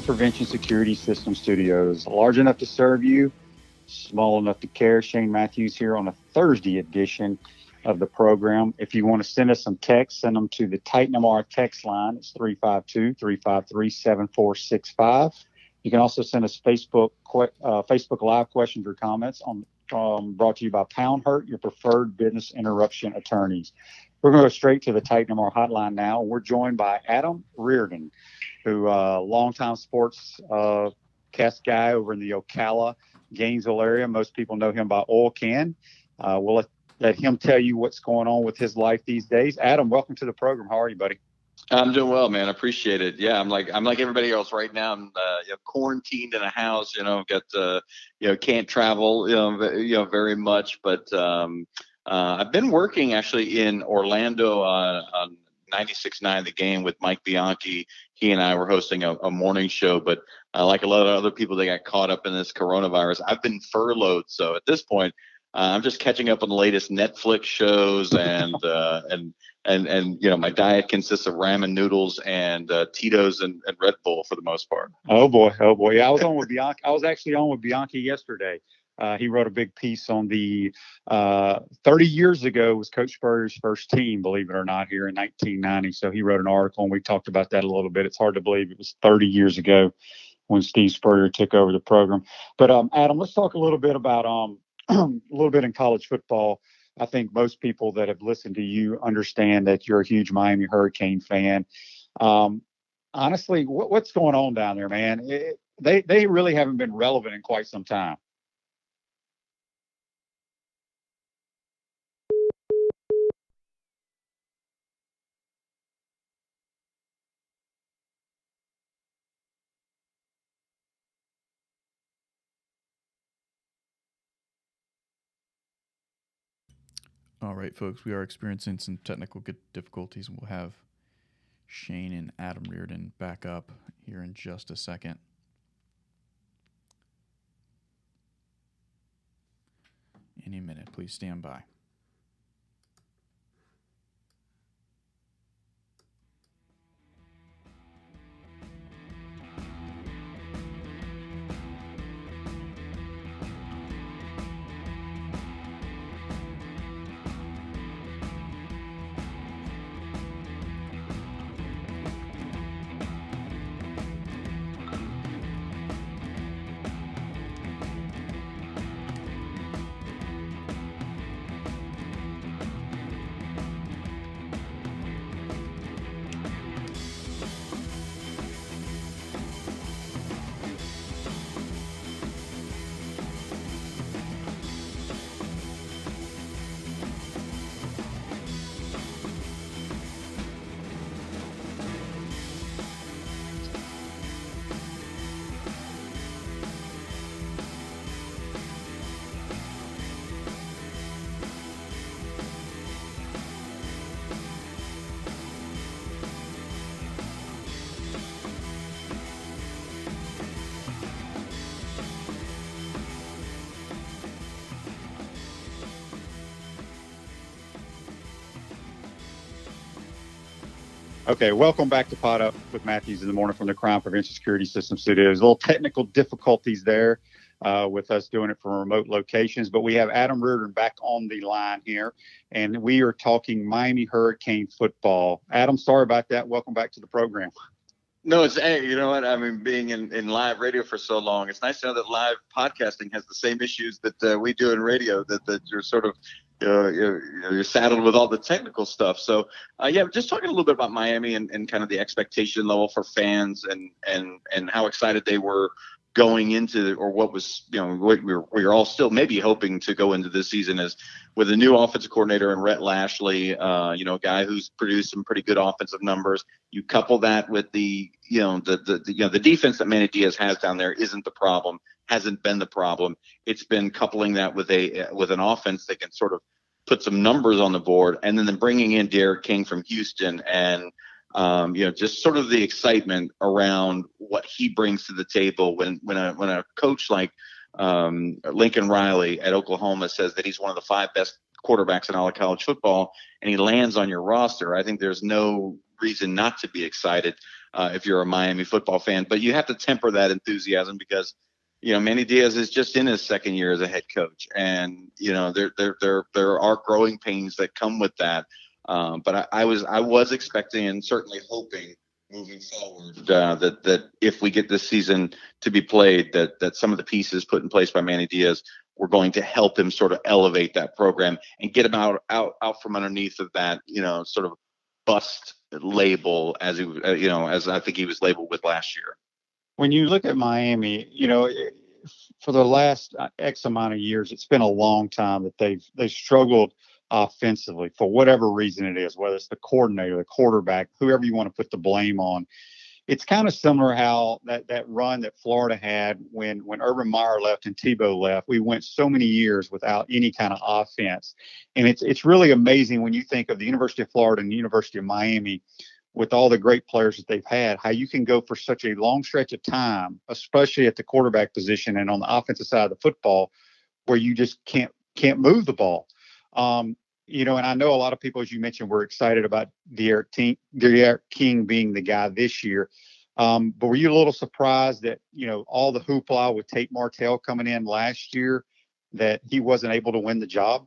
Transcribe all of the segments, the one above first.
Crime Prevention Security System Studios. Large enough to serve you, small enough to care. Shane Matthews here on a Thursday edition of the program. If you want to send us some texts, send them to the Titan MR text line. It's 352-353-7465. You can also send us Facebook Live questions or comments on brought to you by Pound Hurt, your preferred business interruption attorneys. We're going to go straight to the Titan MR hotline now. We're joined by Adam Reardon, who longtime sports cast guy over in the Ocala, Gainesville area. Most people know him by Oil Can. We'll let him tell you what's going on with his life these days. Adam, welcome to the program. How are you, buddy? I'm doing well, man. I appreciate it. Yeah, I'm like everybody else right now. I'm quarantined in a house. Can't travel. Very much. But I've been working actually in Orlando on 96.9 The Game with Mike Bianchi. He and I were hosting a morning show. But like a lot of other people, they got caught up in this coronavirus. I've been furloughed, so at this point, I'm just catching up on the latest Netflix shows and my diet consists of ramen noodles and Tito's and Red Bull for the most part. Oh boy. Yeah, I was on with Bianchi. I was actually on with Bianchi yesterday. He wrote a big piece on the 30 years ago was Coach Spurrier's first team, believe it or not, here in 1990. So he wrote an article and we talked about that a little bit. It's hard to believe it was 30 years ago when Steve Spurrier took over the program. But Adam, let's talk a little bit about a little bit in college football. I think most people that have listened to you understand that you're a huge Miami Hurricane fan. Honestly, what's going on down there, man? They really haven't been relevant in quite some time. All right, folks, we are experiencing some technical difficulties, and we'll have Shane and Adam Reardon back up here in just a second. Any minute, please stand by. Okay, welcome back to Pot Up with Matthews in the morning from the Crime Prevention Security System Studios. A little technical difficulties there with us doing it from remote locations, but we have Adam Reardon back on the line here, and we are talking Miami Hurricane football. Adam, sorry about that. Welcome back to the program. No, hey, you know what? I mean, being in live radio for so long, it's nice to know that live podcasting has the same issues that we do in radio, that you're sort of you're saddled with all the technical stuff. So, just talking a little bit about Miami and kind of the expectation level for fans and how excited they were going into, or what was, what we were all still maybe hoping to go into this season is with a new offensive coordinator and Rhett Lashley, a guy who's produced some pretty good offensive numbers. You couple that with the defense that Manny Diaz has down there isn't the problem, hasn't been the problem. It's been coupling that with an offense that can sort of put some numbers on the board, and then bringing in Derek King from Houston and just sort of the excitement around what he brings to the table when a coach like Lincoln Riley at Oklahoma says that he's one of the 5 best quarterbacks in all of college football, and he lands on your roster. I think there's no reason not to be excited. if you're a Miami football fan. But you have to temper that enthusiasm because, Manny Diaz is just in his second year as a head coach, and there are growing pains that come with that. But I was expecting and certainly hoping moving forward that if we get this season to be played, that some of the pieces put in place by Manny Diaz were going to help him sort of elevate that program and get him out from underneath of that, sort of bust label as as I think he was labeled with last year. When you look at Miami, for the last X amount of years, it's been a long time that they've struggled offensively for whatever reason it is, whether it's the coordinator, the quarterback, whoever you want to put the blame on. It's kind of similar how that run that Florida had when Urban Meyer left and Tebow left. We went so many years without any kind of offense. And it's really amazing when you think of the University of Florida and the University of Miami, with all the great players that they've had, how you can go for such a long stretch of time, especially at the quarterback position and on the offensive side of the football, where you just can't move the ball. And I know a lot of people, as you mentioned, were excited about D'Eriq King being the guy this year. But were you a little surprised that, all the hoopla with Tate Martell coming in last year, that he wasn't able to win the job?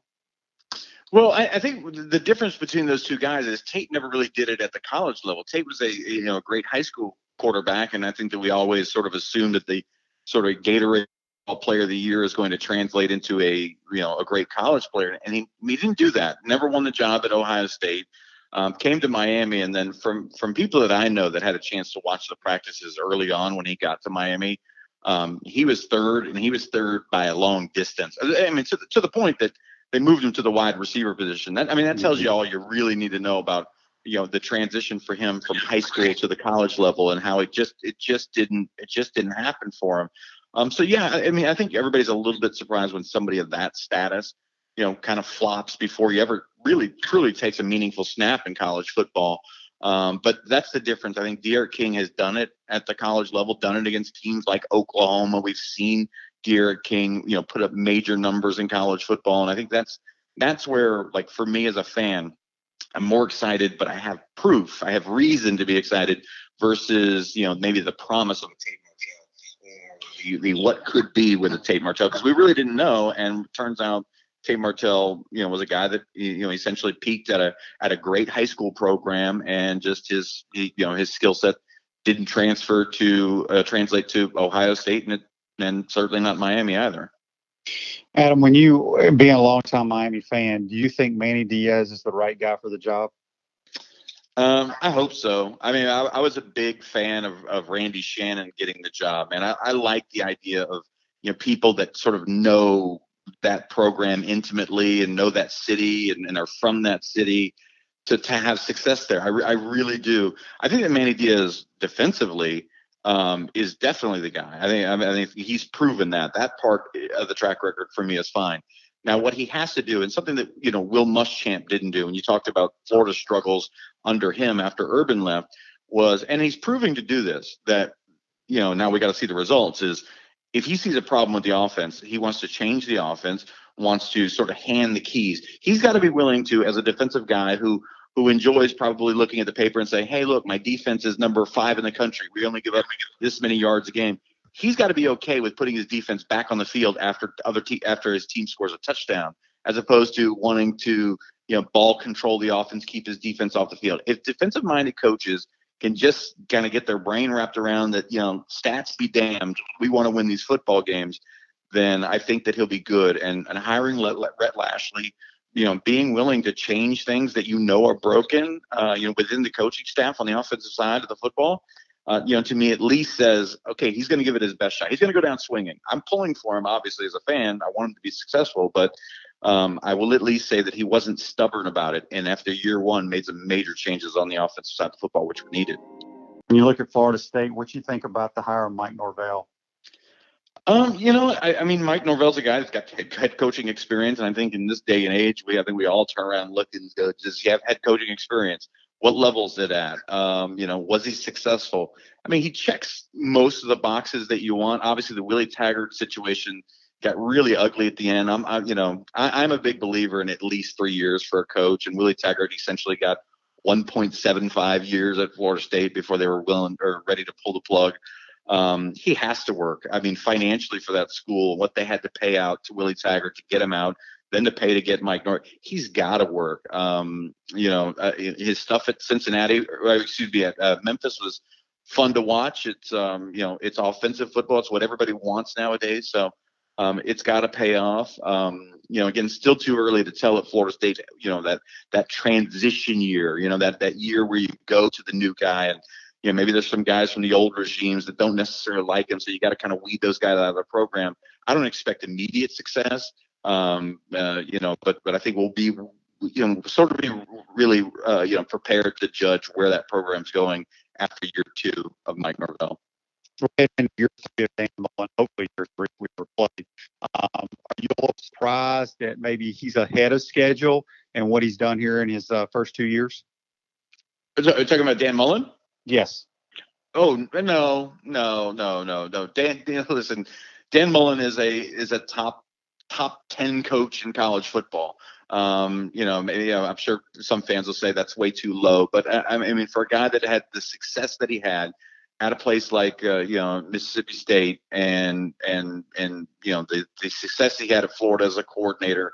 Well, I think the difference between those two guys is Tate never really did it at the college level. Tate was a great high school quarterback, and I think that we always sort of assumed that the sort of Gatorade Player of the Year is going to translate into a great college player, and he didn't do that. Never won the job at Ohio State. Came to Miami, and then from people that I know that had a chance to watch the practices early on when he got to Miami, he was third, and he was third by a long distance. I mean, to the point that they moved him to the wide receiver position. That tells you all you really need to know about the transition for him from high school to the college level and how it just didn't happen for him. So yeah, I mean, I think everybody's a little bit surprised when somebody of that status, kind of flops before he ever really truly takes a meaningful snap in college football. But that's the difference. I think D'Eriq King has done it at the college level, done it against teams like Oklahoma. We've seen D'Eriq King, put up major numbers in college football. And I think that's where, like, for me as a fan, I'm more excited, but I have proof. I have reason to be excited versus, maybe the promise of a Tate Martell or the what could be with a Tate Martell, because we really didn't know. And it turns out Tate Martell, was a guy that, essentially peaked at a great high school program, and just his skill set didn't translate to Ohio State, and certainly not Miami either. Adam, when you being a longtime Miami fan, do you think Manny Diaz is the right guy for the job? I hope so. I mean, I was a big fan of Randy Shannon getting the job, and I like the idea of people that sort of know that program intimately and know that city and are from that city to have success there. I really do. I think that Manny Diaz defensively is definitely the guy. I think he's proven that part of the track record for me is fine. Now, what he has to do, and something that Will Muschamp didn't do, and you talked about Florida's struggles under him after Urban left, was, and he's proving to do this, that now we got to see the results, is if he sees a problem with the offense, he wants to change the offense, wants to sort of hand the keys. He's got to be willing to, as a defensive guy who enjoys probably looking at the paper and saying, hey, look, my defense is number 5 in the country. We only give up this many yards a game. He's got to be okay with putting his defense back on the field after his team scores a touchdown, as opposed to wanting to, ball control the offense, keep his defense off the field. If defensive-minded coaches can just kind of get their brain wrapped around that, stats be damned, we want to win these football games, then I think that he'll be good. And hiring Rhett Lashley, being willing to change things that are broken, within the coaching staff on the offensive side of the football, to me at least says, okay, he's going to give it his best shot. He's going to go down swinging. I'm pulling for him, obviously, as a fan. I want him to be successful, but I will at least say that he wasn't stubborn about it. And after year one, made some major changes on the offensive side of the football, which we needed. When you look at Florida State, what do you think about the hire of Mike Norvell? I mean, Mike Norvell's a guy that's got head coaching experience, and I think in this day and age, I think we all turn around and look and go, does he have head coaching experience? What level is it at? Was he successful? I mean, he checks most of the boxes that you want. Obviously, the Willie Taggart situation got really ugly at the end. I'm a big believer in at least 3 years for a coach, and Willie Taggart essentially got 1.75 years at Florida State before they were willing or ready to pull the plug. He has to work. I mean, financially for that school, what they had to pay out to Willie Taggart to get him out, then to pay to get Mike North, he's got to work. His stuff at Cincinnati, at Memphis was fun to watch. It's it's offensive football. It's what everybody wants nowadays. So it's got to pay off. Again, still too early to tell at Florida State. That transition year. That year where you go to the new guy and. Maybe there's some guys from the old regimes that don't necessarily like him, so you got to kind of weed those guys out of the program. I don't expect immediate success, but I think we'll be, sort of be really, prepared to judge where that program's going after year 2 of Mike Norvell. And year 3 of Dan Mullen, hopefully year 3 we were played. Are you a little surprised that maybe he's ahead of schedule and what he's done here in his first 2 years? Are you talking about Dan Mullen? Yes. Oh, no. Listen, Dan Mullen is a top 10 coach in college football. Maybe I'm sure some fans will say that's way too low, but I mean, for a guy that had the success that he had at a place like Mississippi State and the success he had at Florida as a coordinator,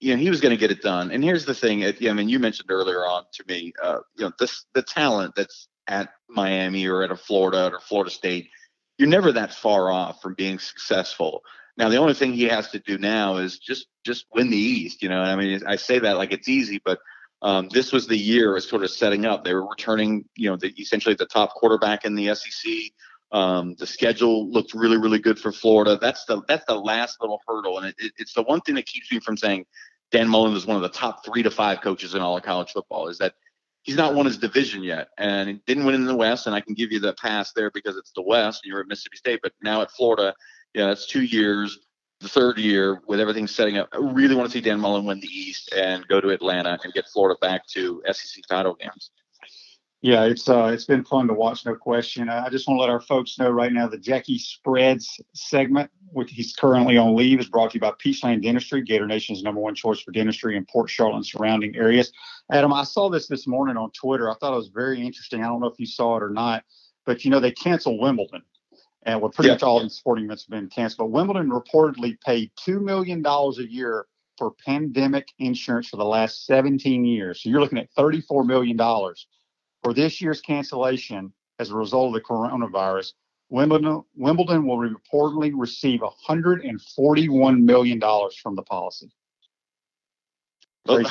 he was going to get it done. And here's the thing. You mentioned earlier on to me, the talent that's at Miami or at a Florida or Florida State, you're never that far off from being successful. Now, the only thing he has to do now is just win the East. I say that like it's easy, but this was the year was sort of setting up. They were returning, essentially the top quarterback in the SEC. The schedule looked really, really good for Florida. That's the last little hurdle, and it's the one thing that keeps me from saying Dan Mullen is one of the top 3 to 5 coaches in all of college football, is that he's not won his division yet, and he didn't win in the West, and I can give you the pass there because it's the West, and you're at Mississippi State, but now at Florida, that's 2 years, the 3rd year with everything setting up. I really want to see Dan Mullen win the East and go to Atlanta and get Florida back to SEC title games. Yeah, it's been fun to watch, no question. I just want to let our folks know right now the Jackie Spreads segment, which he's currently on leave, is brought to you by Peachland Dentistry, Gator Nation's #1 choice for dentistry in Port Charlotte and surrounding areas. Adam, I saw this morning on Twitter. I thought it was very interesting. I don't know if you saw it or not, but they canceled Wimbledon, and pretty much all these sporting events have been canceled. But Wimbledon reportedly paid $2 million a year for pandemic insurance for the last 17 years. So you're looking at $34 million. For this year's cancellation as a result of the coronavirus, Wimbledon will reportedly receive $141 million from the policy. Well,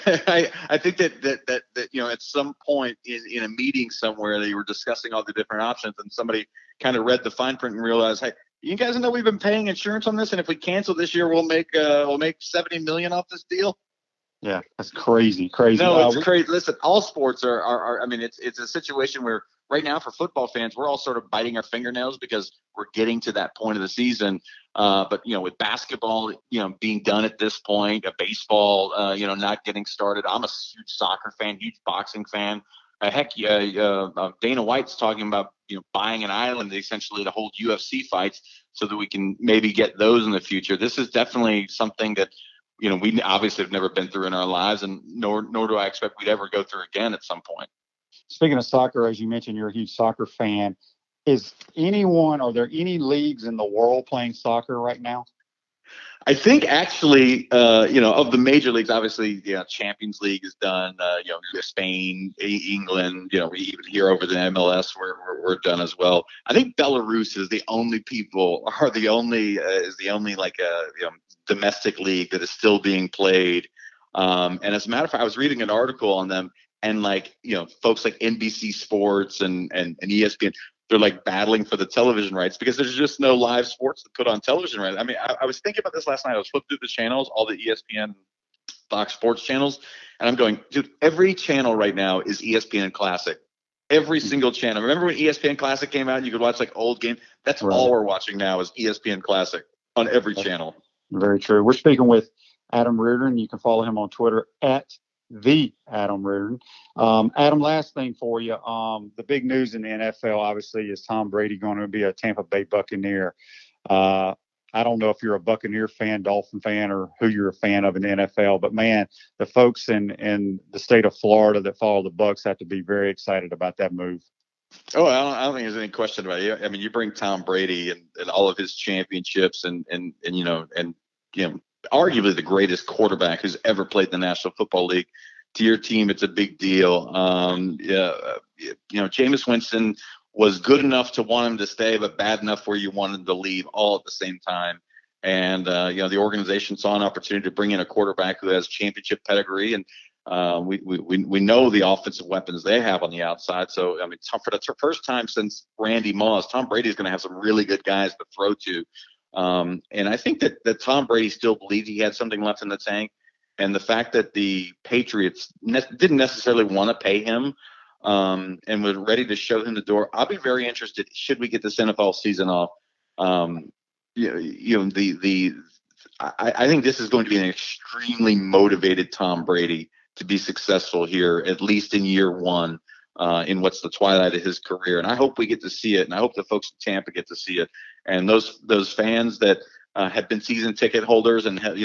I think that at some point in a meeting somewhere they were discussing all the different options, and somebody kind of read the fine print and realized, hey, you guys know we've been paying insurance on this, and if we cancel this year, we'll make $70 million off this deal. Yeah, that's crazy. No, it's crazy. Listen, all sports are. I mean, it's a situation where right now for football fans, we're all sort of biting our fingernails because we're getting to that point of the season. But with basketball, being done at this point, baseball, not getting started. I'm a huge soccer fan, huge boxing fan. Dana White's talking about buying an island essentially to hold UFC fights so that we can maybe get those in the future. This is definitely something that. We obviously have never been through in our lives, and nor do I expect we'd ever go through again at some point. Speaking of soccer, as you mentioned, you're a huge soccer fan. Are there any leagues in the world playing soccer right now? I think actually, of the major leagues, obviously, Champions League is done. Spain, England, we even here over the MLS, we're done as well. I think Belarus is the only domestic league that is still being played. And as a matter of fact, I was reading an article on them, and folks like NBC Sports and ESPN, they're like battling for the television rights because there's just no live sports to put on television right. I mean, I was thinking about this last night. I was flipping through the channels, all the ESPN, Fox Sports channels, and I'm going, dude, every channel right now is ESPN Classic. Every single channel. Remember when ESPN Classic came out and you could watch old games? That's right. All we're watching now is ESPN Classic on every channel. Very true. We're speaking with Adam Reardon. You can follow him on Twitter at the Adam Reardon. Adam, last thing for you. The big news in the NFL, obviously, is Tom Brady going to be a Tampa Bay Buccaneer. I don't know if you're a Buccaneer fan, Dolphin fan, or who you're a fan of in the NFL, but man, the folks in the state of Florida that follow the Bucs have to be very excited about that move. Oh, I don't think there's any question about it. I mean, you bring Tom Brady and all of his championships and arguably the greatest quarterback who's ever played in the National Football League to your team. It's a big deal. Jameis Winston was good enough to want him to stay, but bad enough where you wanted him to leave all at the same time. And, the organization saw an opportunity to bring in a quarterback who has championship pedigree. And we know the offensive weapons they have on the outside. So, I mean, for the first time since Randy Moss, Tom Brady is going to have some really good guys to throw to. And I think that Tom Brady still believed he had something left in the tank. And the fact that the Patriots didn't necessarily want to pay him and was ready to show him the door. I'll be very interested. Should we get this NFL season off? I think this is going to be an extremely motivated Tom Brady to be successful here, at least in year one, in what's the twilight of his career. And I hope we get to see it. And I hope the folks in Tampa get to see it. And those fans that have been season ticket holders and have,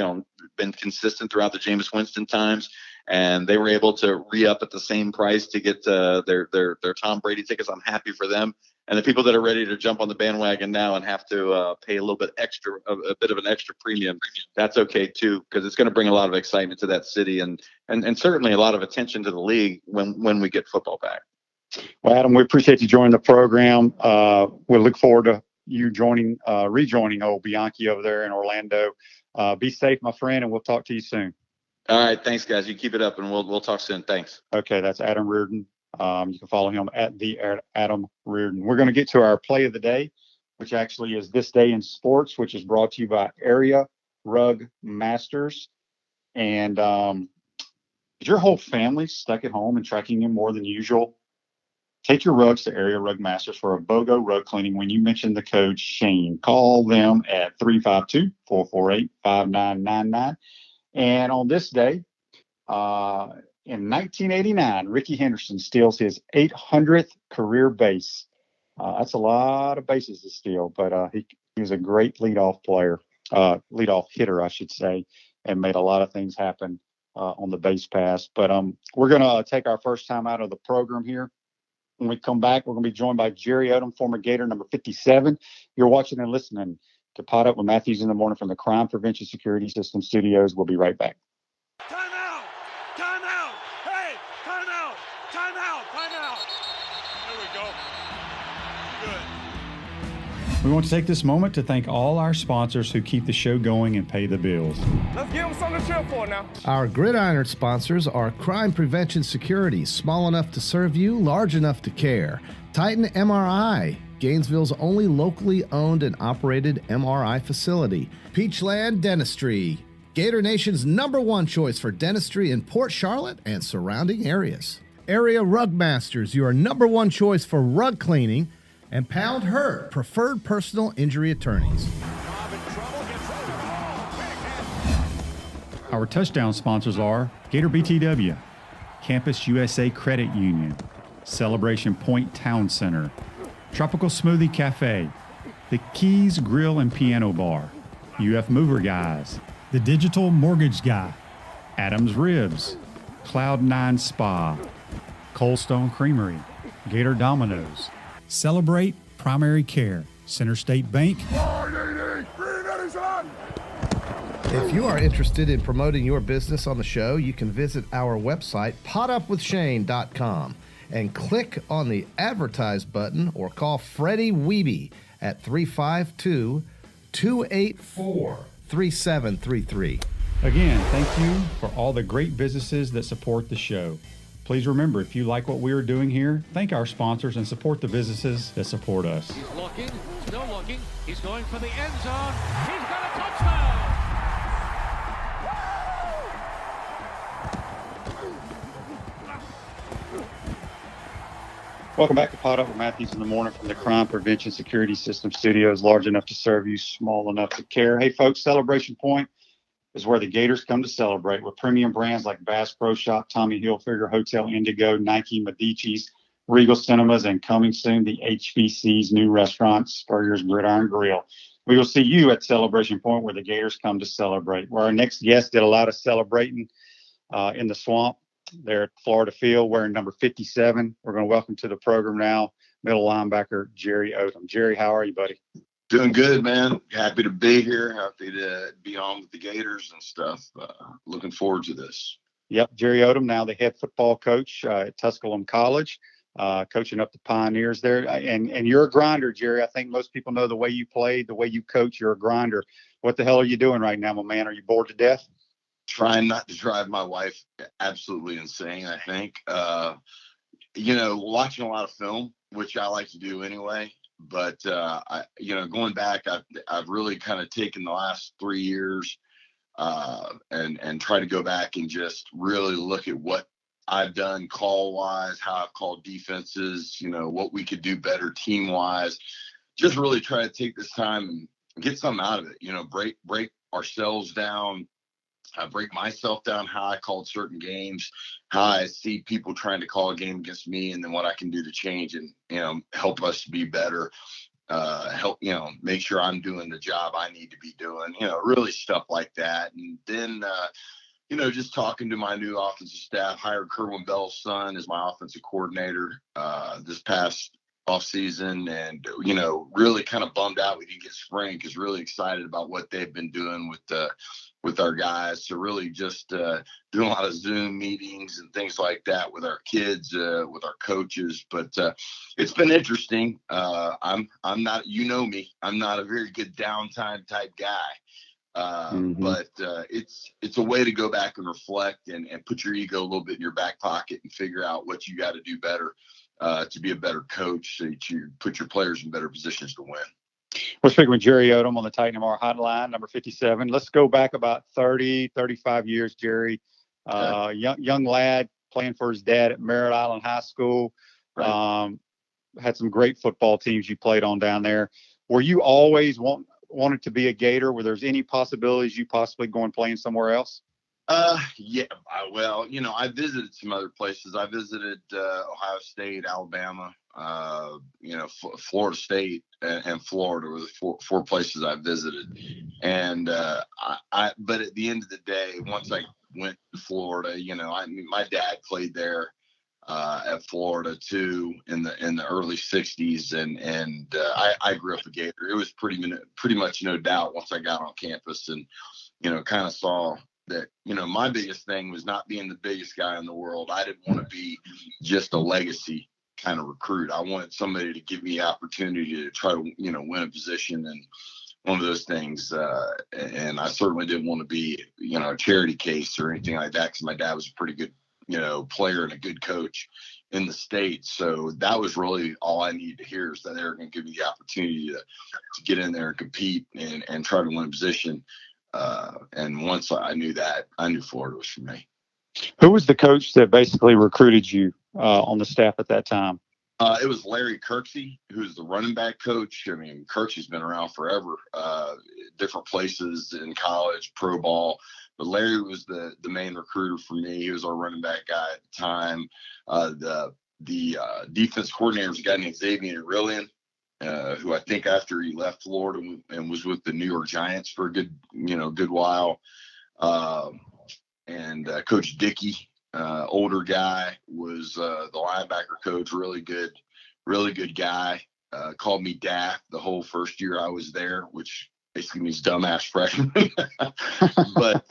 been consistent throughout the Jameis Winston times, and they were able to re-up at the same price to get their Tom Brady tickets. I'm happy for them. And the people that are ready to jump on the bandwagon now and have to pay a little bit extra, a bit of an extra premium, that's okay too, because it's going to bring a lot of excitement to that city and certainly a lot of attention to the league when we get football back. Well, Adam, we appreciate you joining the program. We'll look forward to you rejoining old Bianchi over there in Orlando. Be safe, my friend, and we'll talk to you soon. All right. Thanks, guys. You keep it up, and we'll talk soon. Thanks. Okay. That's Adam Reardon. You can follow him at the Adam Reardon. We're going to get to our play of the day, which actually is This Day in Sports, which is brought to you by Area Rug Masters. And is your whole family stuck at home and tracking you more than usual? Take your rugs to Area Rug Masters for a BOGO rug cleaning when you mention the code Shane. Call them at 352-448-5999. And on this day, in 1989, Ricky Henderson steals his 800th career base. That's a lot of bases to steal, but he was a great leadoff hitter, I should say, and made a lot of things happen on the base pass. But we're going to take our first time out of the program here. When we come back, we're going to be joined by Jerry Odom, former Gator, number 57. You're watching and listening to Pot Up with Matthews in the Morning from the Crime Prevention Security System Studios. We'll be right back. Time out! Time out! Hey! Time out! Time out! Time out! There we go. Good. We want to take this moment to thank all our sponsors who keep the show going and pay the bills. Let's give them something to cheer for now. Our Gridiron sponsors are Crime Prevention Security, small enough to serve you, large enough to care. Titan MRI, Gainesville's only locally owned and operated MRI facility. Peachland Dentistry, Gator Nation's #1 choice for dentistry in Port Charlotte and surrounding areas. Area Rug Masters, your #1 choice for rug cleaning. And Pound Hurt, preferred personal injury attorneys. Our touchdown sponsors are Gator BTW, Campus USA Credit Union, Celebration Point Town Center, Tropical Smoothie Cafe, The Keys Grill and Piano Bar, UF Mover Guys, The Digital Mortgage Guy, Adams Ribs, Cloud9 Spa, Coldstone Creamery, Gator Dominoes, Celebrate Primary Care, Center State Bank. If you are interested in promoting your business on the show, you can visit our website, potupwithshane.com, and click on the Advertise button or call Freddie Wiebe at 352-284-3733. Again, thank you for all the great businesses that support the show. Please remember, if you like what we are doing here, thank our sponsors and support the businesses that support us. He's looking, still looking. He's going for the end zone. He's got a touchdown! Welcome back to Pot Up with Matthews in the Morning from the Crime Prevention Security System Studios, large enough to serve you, small enough to care. Hey, folks, Celebration Point is where the Gators come to celebrate with premium brands like Bass Pro Shop, Tommy Hilfiger, Hotel Indigo, Nike, Medici's, Regal Cinemas, and coming soon, the HBC's new restaurant, Spurrier's Gridiron Grill. We will see you at Celebration Point where the Gators come to celebrate. Where our next guest did a lot of celebrating in the swamp there at Florida Field wearing number 57. We're going to welcome to the program now middle linebacker Jerry Odom. Jerry, how are you, buddy? Doing good, man. Happy to be here. Happy to be on with the Gators and stuff. Looking forward to this. Yep, Jerry Odom, now the head football coach at Tusculum College, coaching up the Pioneers there. And you're a grinder, Jerry. I think most people know the way you play, the way you coach. You're a grinder. What the hell are you doing right now, my man? Are you bored to death? Trying not to drive my wife absolutely insane, I think. Watching a lot of film, which I like to do anyway. But, going back, I've really kind of taken the last 3 years and try to go back and just really look at what I've done call-wise, how I've called defenses, what we could do better team-wise. Just really try to take this time and get something out of it, break ourselves down. Break myself down, how I called certain games, how I see people trying to call a game against me, and then what I can do to change and, help us be better, help, make sure I'm doing the job I need to be doing, really stuff like that. And then, just talking to my new offensive staff, hired Kerwin Bell's son as my offensive coordinator this past offseason, and, really kind of bummed out we didn't get spring because really excited about what they've been doing with our guys. So really just doing a lot of Zoom meetings and things like that with our kids, with our coaches. But it's been interesting. I'm not, me, I'm not a very good downtime type guy. But it's a way to go back and reflect and put your ego a little bit in your back pocket and figure out what you got to do better to be a better coach, so that you put your players in better positions to win. We're speaking with Jerry Odom on the Titan MR hotline, number 57. Let's go back about 30, 35 years, Jerry. Young lad playing for his dad at Merritt Island High School. Right. Had some great football teams you played on down there. Were you always wanted to be a Gator? Were there any possibilities you possibly going playing somewhere else? Yeah. Well, I visited some other places. I visited Ohio State, Alabama, Florida State, and Florida were the four places I visited. And but at the end of the day, once I went to Florida, my dad played there at Florida too in the early 60s, and I grew up a Gator. It was pretty much no doubt once I got on campus and kind of saw that, my biggest thing was not being the biggest guy in the world. I didn't want to be just a legacy kind of recruit. I wanted somebody to give me the opportunity to try to, win a position and one of those things. And I certainly didn't want to be, a charity case or anything like that, because my dad was a pretty good, player and a good coach in the state. So that was really all I needed to hear, is that they were going to give me the opportunity to get in there and compete and try to win a position. And once I knew that, I knew Florida was for me. Who was the coach that basically recruited you on the staff at that time? It was Larry Kirksey, who's the running back coach. I mean, Kirksey's been around forever, different places in college, pro ball. But Larry was the main recruiter for me. He was our running back guy at the time. The defense coordinator was a guy named Xavier Reardon, who I think after he left Florida and was with the New York Giants for a good while. And Coach Dickey, older guy, was the linebacker coach, really good guy. Called me Daff the whole first year I was there, which basically means dumbass freshman. but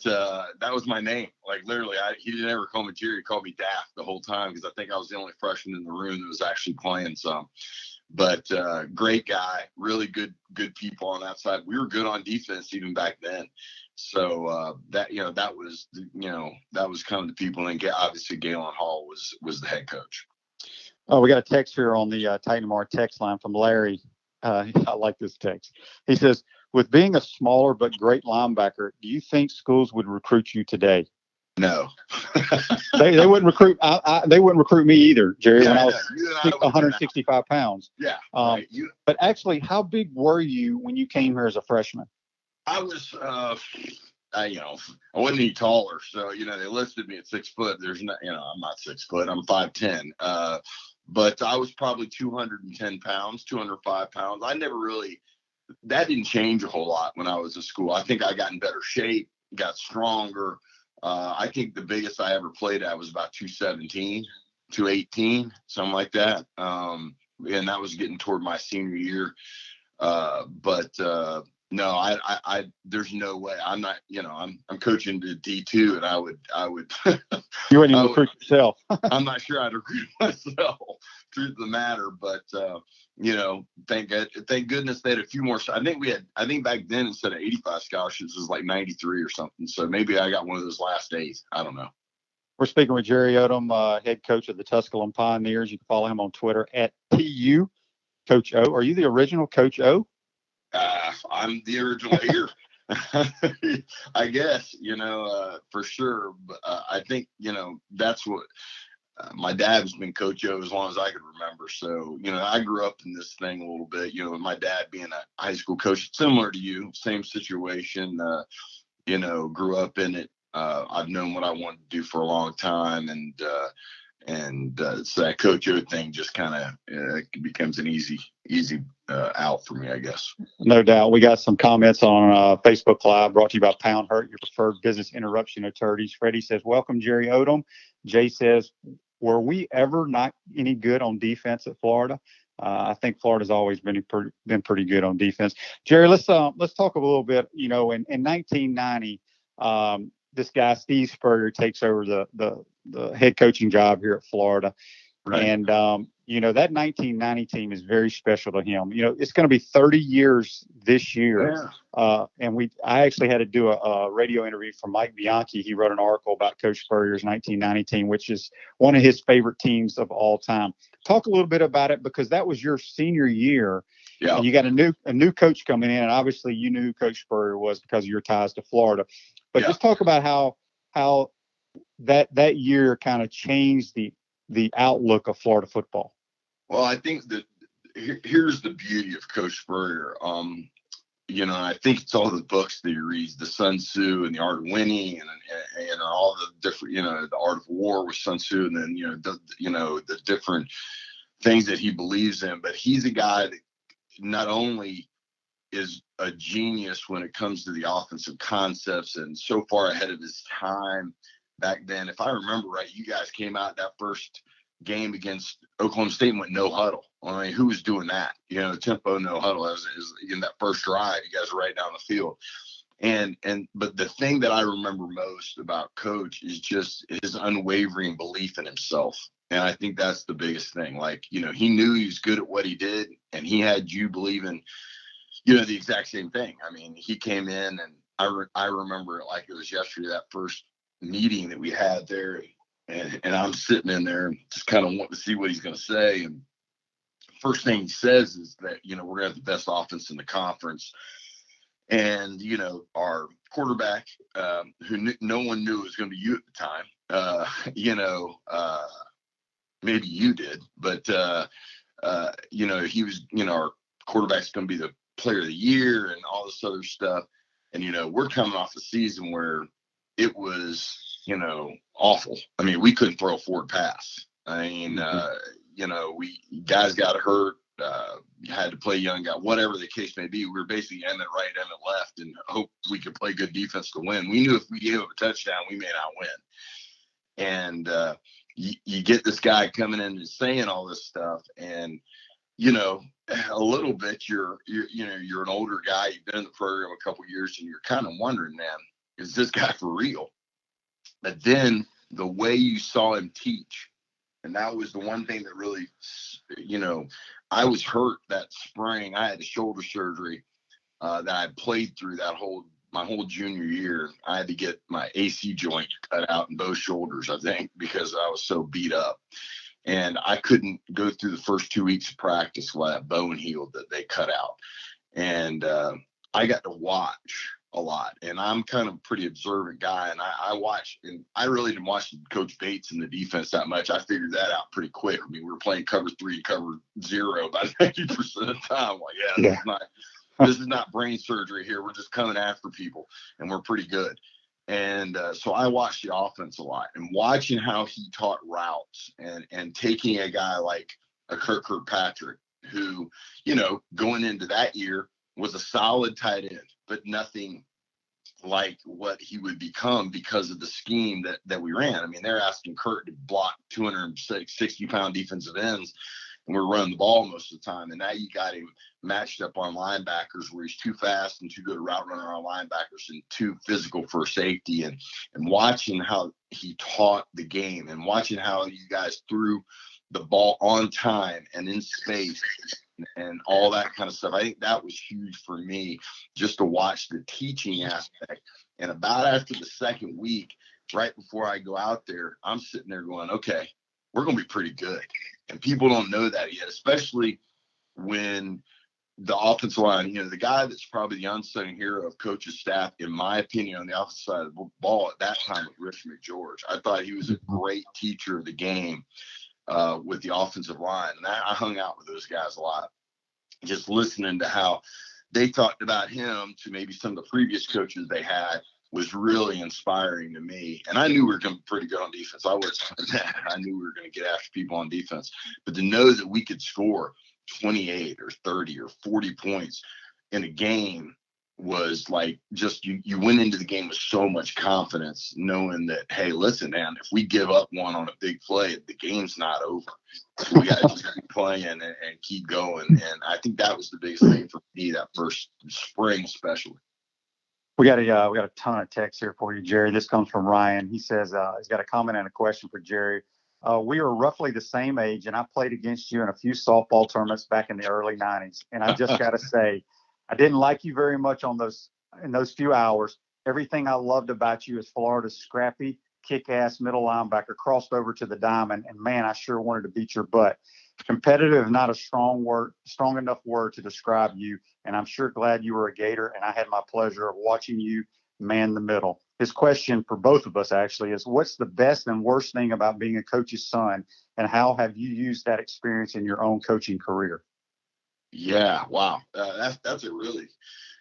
that was my name. Like literally, he didn't ever call me Jerry. He called me Daff the whole time, because I think I was the only freshman in the room that was actually playing some. But great guy, really good people on that side. We were good on defense even back then. So that was kind of the people. And obviously Galen Hall was the head coach. Oh, we got a text here on the Titan MR text line from Larry. I like this text. He says, with being a smaller but great linebacker, do you think schools would recruit you today? No. they wouldn't recruit. They wouldn't recruit me either, Jerry, when I was 165 pounds. Yeah. Right. But actually, how big were you when you came here as a freshman? I was, I wasn't any taller. So, they listed me at 6 foot. There's not, I'm not 6 foot. I'm 5'10". But I was probably 210 pounds, 205 pounds. I never really that didn't change a whole lot when I was in school. I think I got in better shape, got stronger. I think the biggest I ever played at was about 217, 218, something like that. And that was getting toward my senior year. No, I there's no way. I'm not, I'm coaching to D2, and I would. You wouldn't even recruit yourself. I'm not sure I'd recruit myself. Truth of the matter, but thank goodness they had a few more. I think back then instead of 85 scholarships, it was like 93 or something. So maybe I got one of those last days. I don't know. We're speaking with Jerry Odom, head coach of the Tusculum Pioneers. You can follow him on Twitter at TU Coach O. Are you the original Coach O? I'm the original here. I guess, for sure. But I think, that's what my dad's been Coach O as long as I could remember. So, I grew up in this thing a little bit, my dad being a high school coach, similar to you, same situation, grew up in it. I've known what I wanted to do for a long time. And so that Coach O thing just kind of becomes an easy out for me, I guess. No doubt. We got some comments on Facebook Live brought to you by Pound Hurt, your preferred business interruption attorneys. Freddie says, welcome, Jerry Odom. Jay says, were we ever not any good on defense at Florida? I think Florida's always been pretty good on defense. Jerry, let's talk a little bit. In 1990, this guy Steve Spurrier takes over the head coaching job here at Florida. Right. And, that 1990 team is very special to him. It's going to be 30 years this year. Yeah. I actually had to do a radio interview for Mike Bianchi. He wrote an article about Coach Spurrier's 1990 team, which is one of his favorite teams of all time. Talk a little bit about it, because that was your senior year. Yeah. And you got a new coach coming in, and obviously you knew who Coach Spurrier was because of your ties to Florida. But just talk about how that year kind of changed the outlook of Florida football. Well, I think that here's the beauty of Coach Spurrier. I think it's all the books that he reads, the Sun Tzu and the Art of Winning, and all the different, the Art of War with Sun Tzu, and then the different things that he believes in. But he's a guy that not only is a genius when it comes to the offensive concepts and so far ahead of his time. Back then, if I remember right, you guys came out that first game against Oklahoma State and went no huddle. I mean, who was doing that? Tempo no huddle is in that first drive. You guys are right down the field. But the thing that I remember most about Coach is just his unwavering belief in himself. And I think that's the biggest thing. Like, he knew he was good at what he did, and he had you believing, the exact same thing. I mean, he came in, and I remember it like it was yesterday, that first meeting that we had there, and I'm sitting in there and just kind of wanting to see what he's going to say. And first thing he says is that, we're going to have the best offense in the conference. And, our quarterback, who no one knew was going to be you at the time, maybe you did, but, he was, our quarterback's going to be the player of the year and all this other stuff. And, we're coming off a season where it was, awful. I mean, we couldn't throw a forward pass. I mean, we guys got hurt, had to play young guy, whatever the case may be. We were basically end at right, end at left, and hope we could play good defense to win. We knew if we gave up a touchdown, we may not win. And you get this guy coming in and saying all this stuff, and a little bit you're an older guy, you've been in the program a couple of years, and you're kind of wondering, man, is this guy for real? But then the way you saw him teach, and that was the one thing that really, I was hurt that spring. I had a shoulder surgery that I played through my whole junior year. I had to get my AC joint cut out in both shoulders, I think, because I was so beat up. And I couldn't go through the first 2 weeks of practice while that bone healed that they cut out. And I got to watch a lot. And I'm kind of a pretty observant guy. And I watch, and I really didn't watch Coach Bates in the defense that much. I figured that out pretty quick. I mean, we were playing cover 3 and cover 0 about 90% of the time. Like, this is not brain surgery here. We're just coming after people, and we're pretty good. And so I watched the offense a lot, and watching how he taught routes and taking a guy like a Kirkpatrick, who, going into that year, was a solid tight end, but nothing like what he would become because of the scheme that we ran. I mean, they're asking Kurt to block 260-pound defensive ends, and we're running the ball most of the time. And now you got him matched up on linebackers where he's too fast and too good a route runner on linebackers and too physical for safety. And watching how he taught the game and watching how you guys threw the ball on time and in space and all that kind of stuff. I think that was huge for me, just to watch the teaching aspect. And about after the second week, right before I go out there, I'm sitting there going, okay, we're going to be pretty good. And people don't know that yet, especially when the offensive line, you know, the guy that's probably the unsung hero of coach's staff, in my opinion, on the offensive side of the ball at that time was Rich McGeorge. I thought he was a great teacher of the game with the offensive line. And I hung out with those guys a lot, just listening to how they talked about him to maybe some of the previous coaches they had was really inspiring to me. And I knew we were going to be pretty good on defense. I knew we were going to get after people on defense. But to know that we could score 28 or 30 or 40 points in a game was like, just you went into the game with so much confidence, knowing that, hey, listen, man, if we give up one on a big play, the game's not over. We got to just keep playing and keep going. And I think that was the biggest thing for me that first spring, especially. We got a ton of text here for you, Jerry. This comes from Ryan. He says he's got a comment and a question for Jerry. We were roughly the same age, and I played against you in a few softball tournaments back in the early 90s. And I just got to say, I didn't like you very much in those few hours. Everything I loved about you is Florida's scrappy, kick-ass middle linebacker crossed over to the diamond, and man, I sure wanted to beat your butt. Competitive is not a strong enough word to describe you, and I'm sure glad you were a Gator, and I had my pleasure of watching you man the middle. His question for both of us actually is, what's the best and worst thing about being a coach's son, and how have you used that experience in your own coaching career? Yeah, wow, that's a really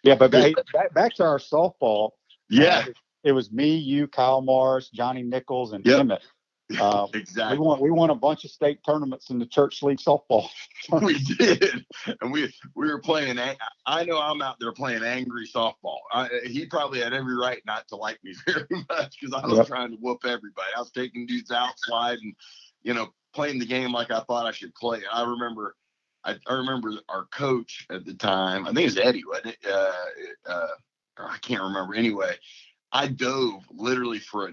but back to our softball. Yeah, it was me, you, Kyle Morris, Johnny Nichols, and Emmett. Exactly. We won a bunch of state tournaments in the church league softball. We did, and we were playing. I know I'm out there playing angry softball. He probably had every right not to like me very much because I was trying to whoop everybody. I was taking dudes out, sliding, playing the game like I thought I should play. I remember our coach at the time. I think it was Eddie, wasn't it? I can't remember. Anyway, I dove literally for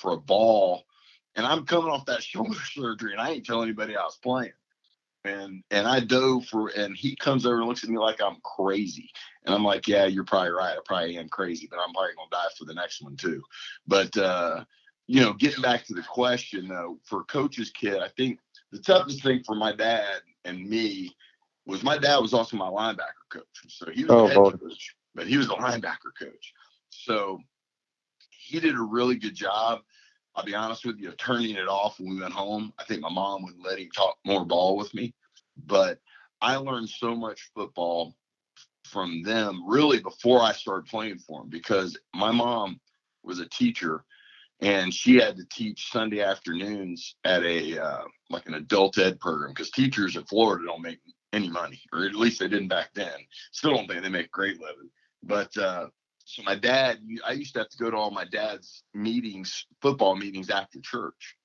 a ball, and I'm coming off that shoulder surgery, and I ain't telling anybody I was playing. And I dove and he comes over and looks at me like I'm crazy. And I'm like, yeah, you're probably right. I probably am crazy, but I'm probably going to die for the next one too. But, getting back to the question though, for coach's kid, I think the toughest thing for my dad and me was my dad was also my linebacker coach. So he was the head coach, but he was the linebacker coach. So he did a really good job, I'll be honest with you, of turning it off when we went home. I think my mom would let him talk more ball with me. But I learned so much football from them really before I started playing for them, because my mom was a teacher and she had to teach Sunday afternoons at like an adult ed program, because teachers in Florida don't make any money, or at least they didn't back then. Still don't think they make a great living. But so my dad, I used to have to go to all my dad's meetings, football meetings after church.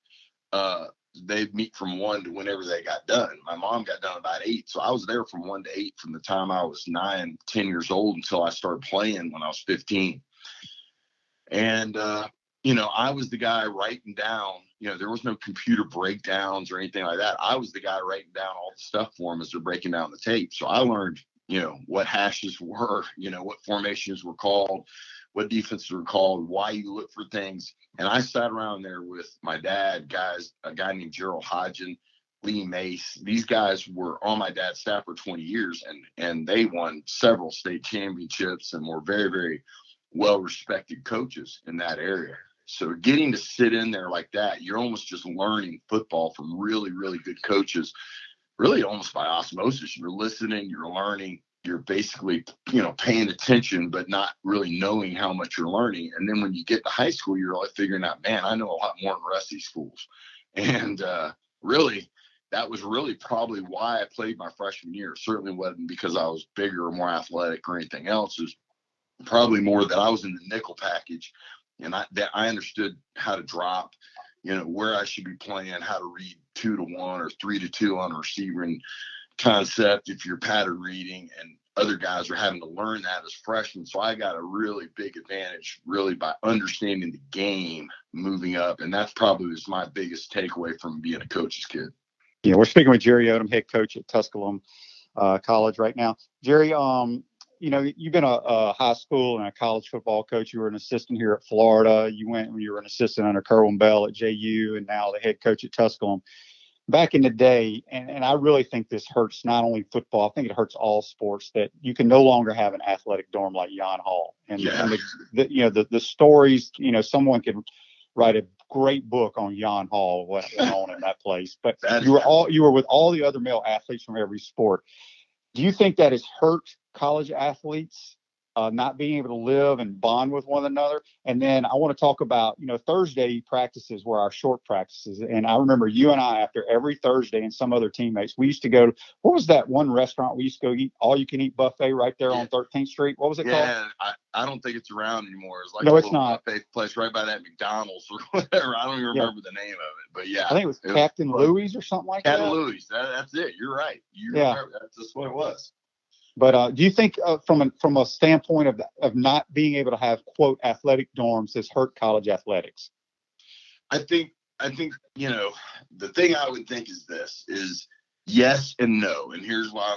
They'd meet from 1 to whenever they got done. My mom got done about 8. So I was there from 1 to 8 from the time I was 9, 10 years old until I started playing when I was 15. And, I was the guy writing down, there was no computer breakdowns or anything like that. I was the guy writing down all the stuff for them as they're breaking down the tape. So I learned, what hashes were, what formations were called, what defenses were called, why you look for things. And I sat around there with my dad, a guy named Gerald Hodgin, Lee Mace. These guys were on my dad's staff for 20 years, and they won several state championships and were very, very well-respected coaches in that area. So getting to sit in there like that, you're almost just learning football from really, really good coaches, really almost by osmosis. You're listening, you're learning, you're basically, paying attention, but not really knowing how much you're learning. And then when you get to high school, you're like figuring out, man, I know a lot more than the rest of these schools. And really, that was really probably why I played my freshman year. It certainly wasn't because I was bigger or more athletic or anything else. It was probably more that I was in the nickel package, and I understood how to drop, where I should be playing, how to read 2-1 or 3-2 on a receiving concept if you're pattern reading, and other guys are having to learn that as freshmen. So I got a really big advantage really by understanding the game moving up, and that's probably was my biggest takeaway from being a coach's kid. Yeah, we're speaking with Jerry Odom, head coach at Tusculum College right now. Jerry, you've been a high school and a college football coach. You were an assistant here at Florida. You were an assistant under Kerwin Bell at JU, and now the head coach at Tusculum. Back in the day, and I really think this hurts not only football, I think it hurts all sports, that you can no longer have an athletic dorm like Yon Hall. And, the stories, someone could write a great book on Yon Hall, what went on in that place. But you were with all the other male athletes from every sport. Do you think that has hurt college athletes not being able to live and bond with one another? And then I want to talk about, Thursday practices were our short practices. And I remember you and I, after every Thursday, and some other teammates, we used to go to, what was that one restaurant we used to go eat, all you can eat buffet right there on 13th Street? What was it called? Yeah, I don't think it's around anymore. It's like no, a it's not. buffet place right by that McDonald's or whatever. I don't even remember the name of it, but yeah. I think it was Captain Louis or something like that. Captain Louis. That's it. You're right. Remember. That's just what it was. But do you think from a standpoint of not being able to have, quote, athletic dorms has hurt college athletics? I think, the thing I would think is this is yes and no. And here's why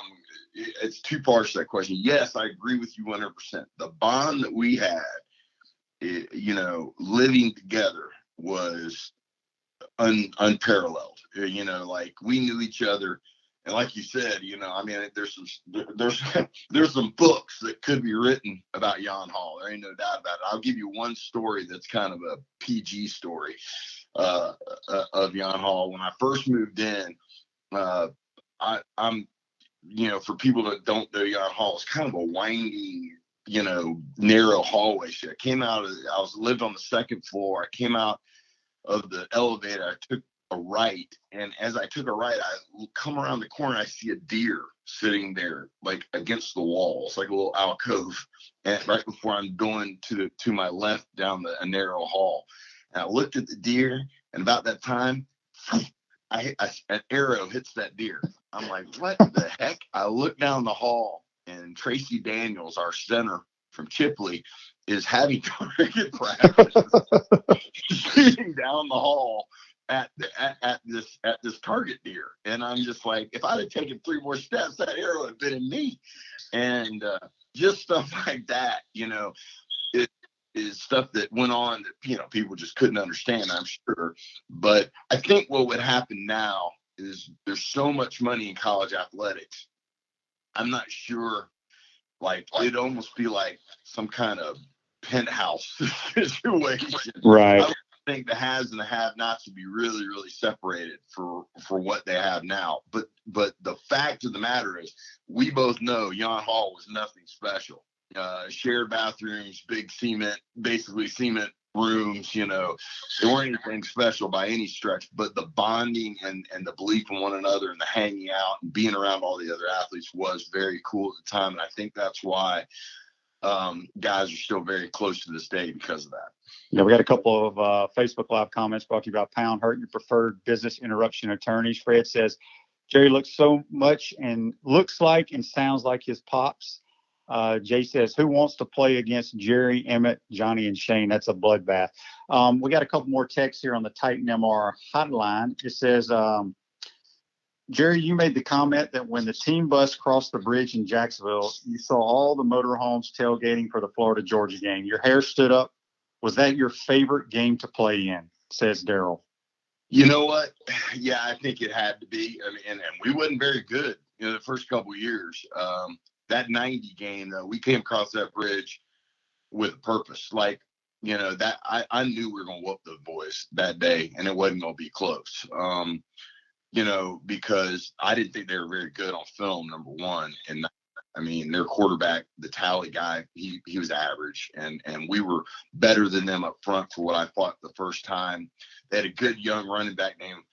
it's two parts to that question. Yes, I agree with you 100%. The bond that we had, living together was unparalleled. Like we knew each other. And like you said, there's some books that could be written about Yon Hall. There ain't no doubt about it. I'll give you one story that's kind of a PG story of Yon Hall. When I first moved in, I'm for people that don't know Yon Hall, it's kind of a winding, narrow hallway. I came out lived on the second floor. I came out of the elevator. I took a right, and as I took a right, I come around the corner, I see a deer sitting there like against the wall. It's like a little alcove, and right before I'm going to my left down a narrow hall, and I looked at the deer, and about that time an arrow hits that deer. I'm like, what the heck? I look down the hall, and Tracy Daniels, our center from Chipley, is having target practice shooting down the hall at this target deer. And I'm just like, if I'd have taken 3 more steps, that arrow would have been in me. And just stuff like that, it is stuff that went on that, people just couldn't understand, I'm sure. But I think what would happen now is there's so much money in college athletics. I'm not sure, like, it'd almost be like some kind of penthouse situation. Right. I think the haves and the have-nots would be really, really separated for what they have now. But the fact of the matter is, we both know Yon Hall was nothing special. Shared bathrooms, big cement rooms, they weren't anything special by any stretch. But the bonding and the belief in one another and the hanging out and being around all the other athletes was very cool at the time. And I think that's why guys are still very close to this day because of that. Yeah, we got a couple of Facebook Live comments brought to you about Pound Hurt, your preferred business interruption attorneys. Fred says, Jerry looks like and sounds like his pops. Jay says, who wants to play against Jerry, Emmett, Johnny, and Shane? That's a bloodbath. We got a couple more texts here on the Titan MR hotline. It says, Jerry, you made the comment that when the team bus crossed the bridge in Jacksonville, you saw all the motorhomes tailgating for the Florida-Georgia game. Your hair stood up. Was that your favorite game to play in? Says Daryl. You know what? Yeah, I think it had to be. I mean, and we wasn't very good, the first couple of years. That 90 game, though, we came across that bridge with a purpose. Like, that I knew we were going to whoop the boys that day, and it wasn't going to be close. Because I didn't think they were very good on film, number one. And I mean, their quarterback, the tally guy, he was average, and we were better than them up front for what I thought the first time. They had a good young running back named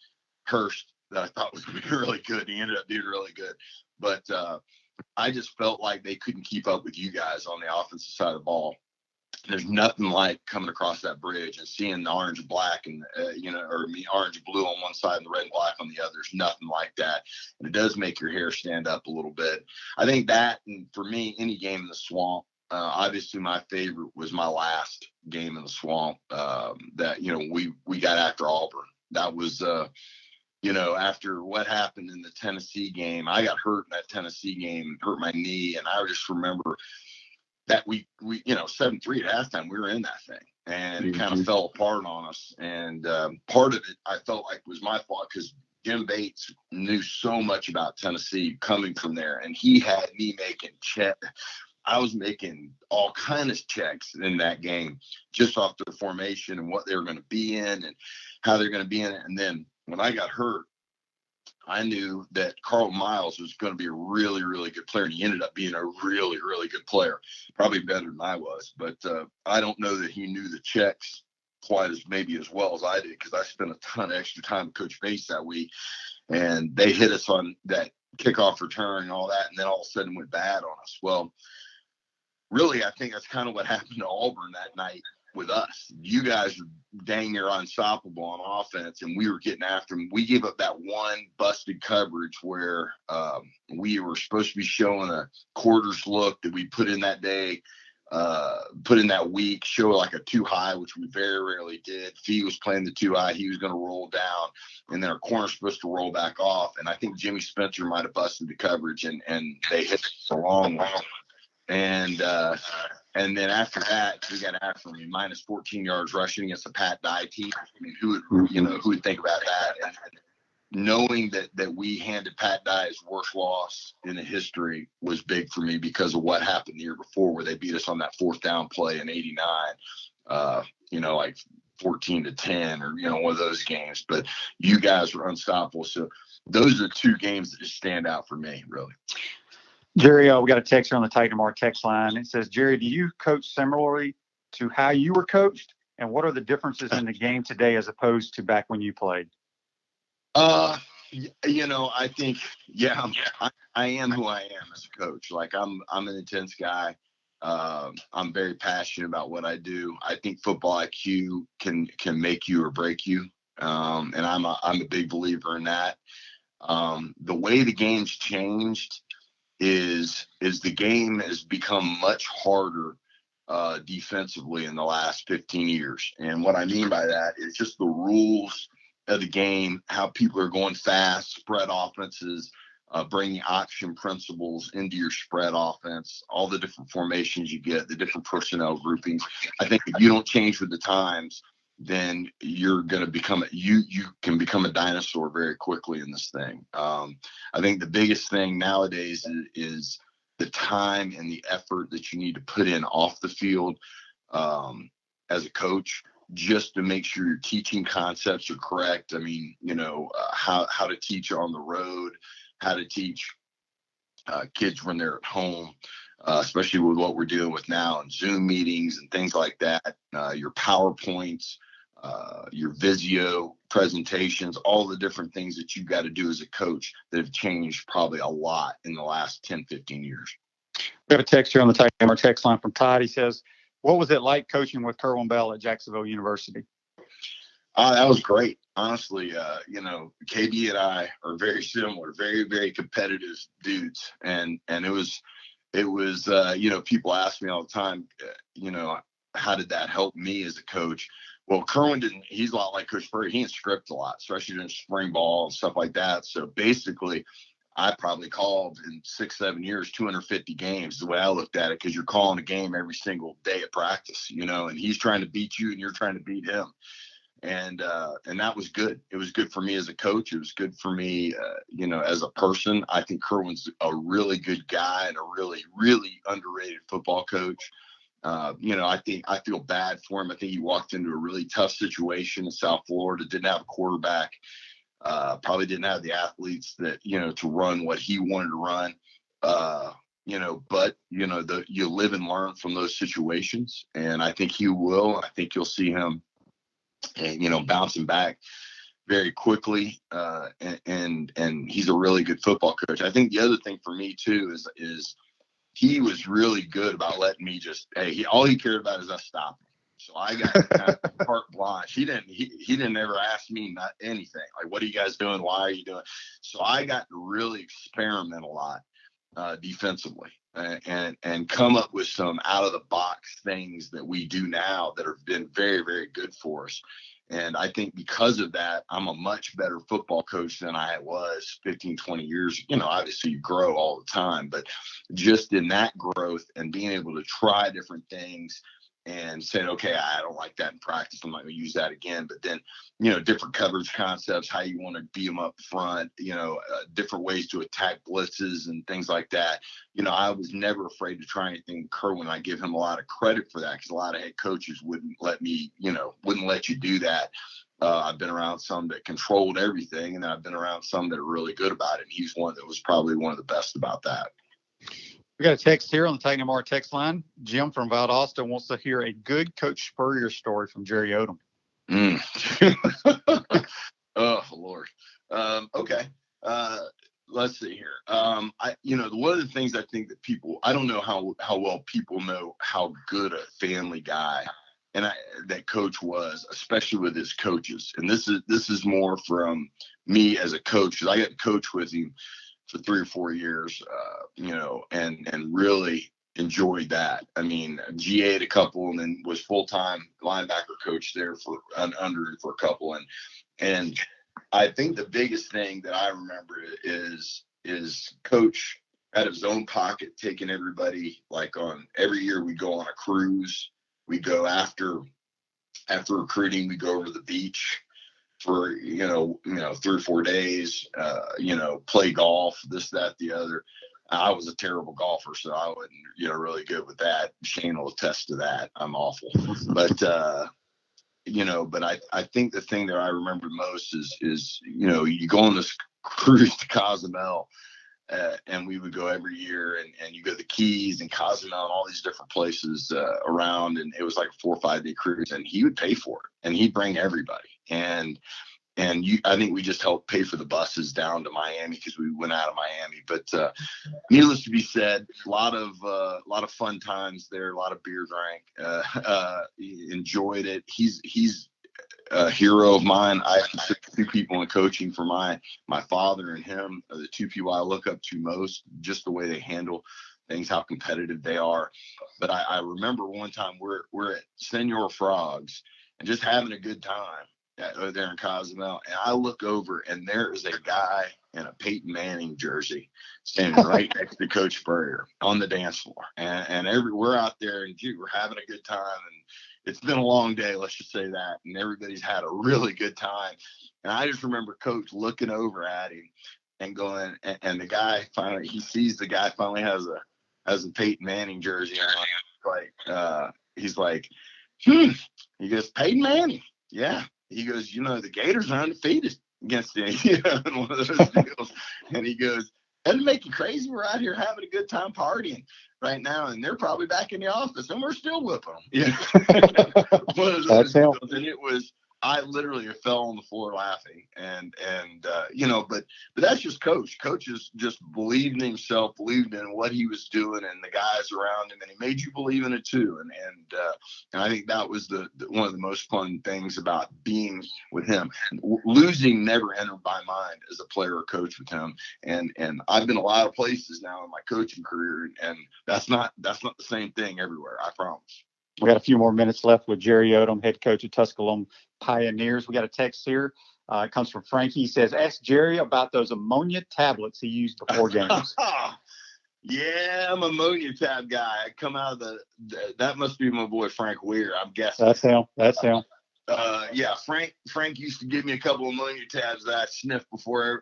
Hurst, that I thought was going to be really good. He ended up being really good. But I just felt like they couldn't keep up with you guys on the offensive side of the ball. There's nothing like coming across that bridge and seeing the orange and black and, orange and blue on one side and the red and black on the other. There's nothing like that. And it does make your hair stand up a little bit. I think that, and for me, any game in the Swamp, obviously my favorite was my last game in the Swamp that, we got after Auburn. That was, after what happened in the Tennessee game. I got hurt in that Tennessee game, hurt my knee. And I just remember that we 7-3 at halftime, we were in that thing, and it kind of fell apart on us. And part of it, I felt like was my fault because Jim Bates knew so much about Tennessee coming from there, and he had me making I was making all kinds of checks in that game just off their formation and what they were going to be in and how they're going to be in it. And then when I got hurt, I knew that Carl Miles was going to be a really, really good player, and he ended up being a really, really good player, probably better than I was. But I don't know that he knew the checks quite as well as I did, because I spent a ton of extra time with Coach Bates that week, and they hit us on that kickoff return and all that, and then all of a sudden went bad on us. Well, really, I think that's kind of what happened to Auburn that night with us. You guys were dang near unstoppable on offense, and we were getting after them. We gave up that one busted coverage where we were supposed to be showing a quarters look that we put in that day, put in that week, show like a 2 high, which we very rarely did. Fee was playing the 2 high. He was going to roll down, and then our corner's supposed to roll back off. And I think Jimmy Spencer might have busted the coverage, and they hit the long one. And then after that, we got after him, minus 14 yards rushing against a Pat Dye team. I mean, who would think about that? And knowing that we handed Pat Dye's worst loss in the history was big for me because of what happened the year before, where they beat us on that 4th down play in '89, like 14-10 or, one of those games. But you guys were unstoppable. So those are the 2 games that just stand out for me, really. Jerry, we got a text here on the Titan Mar text line. It says, Jerry, do you coach similarly to how you were coached? And what are the differences in the game today as opposed to back when you played? I think, I am who I am as a coach. Like I'm an intense guy. I'm very passionate about what I do. I think football IQ can make you or break you. And I'm a big believer in that. The way the game's changed is the game has become much harder defensively in the last 15 years. And what I mean by that is just the rules of the game, how people are going fast, spread offenses, bringing option principles into your spread offense, all the different formations you get, the different personnel groupings. I think if you don't change with the times, then you're going to you can become a dinosaur very quickly in this thing. I think the biggest thing nowadays is the time and the effort that you need to put in off the field as a coach, just to make sure your teaching concepts are correct. I mean, how to teach on the road, how to teach kids when they're at home, especially with what we're dealing with now and Zoom meetings and things like that, your PowerPoints, your Visio presentations, all the different things that you've got to do as a coach that have changed probably a lot in the last 10, 15 years. We have a text here on the Titan Mar text line from Todd. He says, what was it like coaching with Kerwin Bell at Jacksonville University? That was great. Honestly, KB and I are very similar, very, very competitive dudes. And it was, people ask me all the time, how did that help me as a coach? Well, Kerwin he's a lot like Coach Furry. He didn't script a lot, especially during spring ball and stuff like that. So basically, I probably called in 6-7 years, 250 games, the way I looked at it, because you're calling a game every single day at practice, and he's trying to beat you and you're trying to beat him. And that was good. It was good for me as a coach. It was good for me, as a person. I think Kerwin's a really good guy and a really, really underrated football coach. I feel bad for him. I think he walked into a really tough situation in South Florida, didn't have a quarterback, probably didn't have the athletes that, to run what he wanted to run. But you live and learn from those situations. And I think he will. I think you'll see him, bouncing back very quickly, and he's a really good football coach. I think the other thing for me too is he was really good about letting me all he cared about is us stopping. So I got kind of carte blanche. He didn't ever ask me not anything. Like, what are you guys doing? Why are you doing? So I got to really experiment a lot defensively and come up with some out of the box things that we do now that have been very, very good for us. And I think because of that, I'm a much better football coach than I was 15, 20 years. Obviously you grow all the time, but just in that growth and being able to try different things and said, okay, I don't like that in practice, I'm not going to use that again. But then, different coverage concepts, how you want to beat them up front, different ways to attack blitzes and things like that. I was never afraid to try anything with Kerwin. I give him a lot of credit for that because a lot of head coaches wouldn't let you do that. I've been around some that controlled everything, and I've been around some that are really good about it. And he's one that was probably one of the best about that. We got a text here on the Titan MR text line. Jim from Valdosta wants to hear a good Coach Spurrier story from Jerry Odom. Oh, Lord. Okay. Let's see here. One of the things I think that I don't know how well people know how good a family guy that Coach was, especially with his coaches. And this is more from me as a coach, because I got to coach with him for 3 or 4 years, and really enjoyed that. I mean, GA'd a couple and then was full-time linebacker coach there for a couple. And I think the biggest thing that I remember is Coach out of his own pocket, taking everybody, like on every year we go on a cruise. We go after recruiting, we go over to the beach for 3 or 4 days, play golf, this, that, the other. I was a terrible golfer, so I wasn't really good with that. Shane will attest to that. I'm awful. But I think the thing that I remember most is you go on this cruise to Cozumel, and we would go every year, and you go to the Keys and Cozumel and all these different places around, and it was like a 4 or 5 day cruise, and he would pay for it, and he'd bring everybody. I think we just helped pay for the buses down to Miami because we went out of Miami. But needless to be said, a lot of fun times there, a lot of beer drank, enjoyed it. He's a hero of mine. I consider 2 people in coaching for my father and him are the 2 people I look up to most, just the way they handle things, how competitive they are. But I remember one time we're at Senor Frogs and just having a good time there in Cozumel, and I look over and there is a guy in a Peyton Manning jersey standing right next to Coach Spurrier on the dance floor, and we're out there and we're having a good time, and it's been a long day, let's just say that, and everybody's had a really good time. And I just remember Coach looking over at him and going, and the guy finally, he sees the guy finally has a Peyton Manning jersey on. He's like, he goes, Peyton Manning, yeah. He goes, the Gators are undefeated against him, in one of those deals. And he goes, doesn't it make you crazy? We're out here having a good time partying right now, and they're probably back in the office, and we're still whipping them. One of those deals. And it was, I literally fell on the floor laughing, and but that's just Coach. Coach just believed in himself, believed in what he was doing, and the guys around him, and he made you believe in it too. And I think that was the one of the most fun things about being with him. Losing never entered my mind as a player or coach with him. And I've been a lot of places now in my coaching career, and that's not the same thing everywhere. I promise. We got a few more minutes left with Jerry Odom, head coach of Tusculum Pioneers. We got a text here. It comes from Frankie. He says, ask Jerry about those ammonia tablets he used before games. Yeah, I'm an ammonia tab guy. I come out of that must be my boy Frank Weir, I'm guessing. That's him. Yeah, Frank used to give me a couple of ammonia tabs that I sniffed before,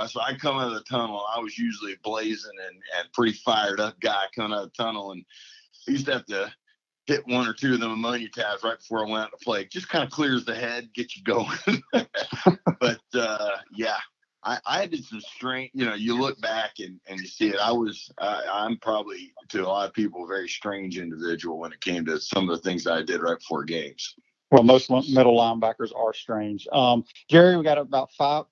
so I come out of the tunnel. I was usually blazing and pretty fired up guy coming out of the tunnel, and I used to have to hit 1 or 2 of them ammonia tabs right before I went out to play. It just kind of clears the head, gets you going. But yeah, I did some strange, you look back and you see it. I'm probably to a lot of people a very strange individual when it came to some of the things that I did right before games. Well, most middle linebackers are strange. Jerry, we got about 4